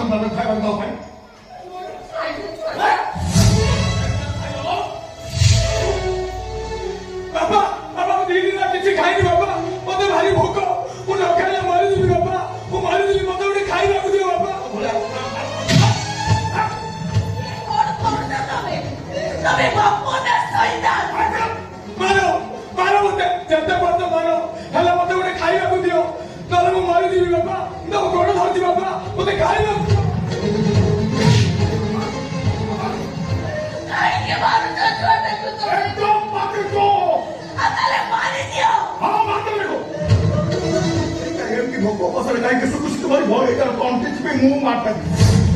ସନ୍ତାନ ଖାଇବାକୁ ଦବା ପାଇଁ ବାପା ବାପା ମୁଁ 2 ଦିନ କିଛି ଖାଇନି ବାପା ମତେ ଭାରି ଭୋକ ମୁଁ ନ ଖାଇଲେ ମରିଯିବି ବାପା ମୁଁ ମରିଯିବି ମତେ ଗୋଟେ ଖାଇବାକୁ ଦିଅ ବାପା ମାର ମାର ମତେ ଯେତେ ପର୍ଯ୍ୟନ୍ତ ମାର ହେଲେ ମତେ ଗୋଟେ ଖାଇବାକୁ ଦିଅ ନହେଲେ ମୁଁ ମରିଯିବି ବାପା ତମ ଗୋଡ଼ ଧରିଛି ବାପା ମତେ ଖାଇବାକୁ ଦିଅ एकदम पाकिको हाँ मारते मेरे को एम की भोग बसरे काहे के सुकुश तुम्हारी भोग एकर कॉन्टेक्ट पे मुंह मारता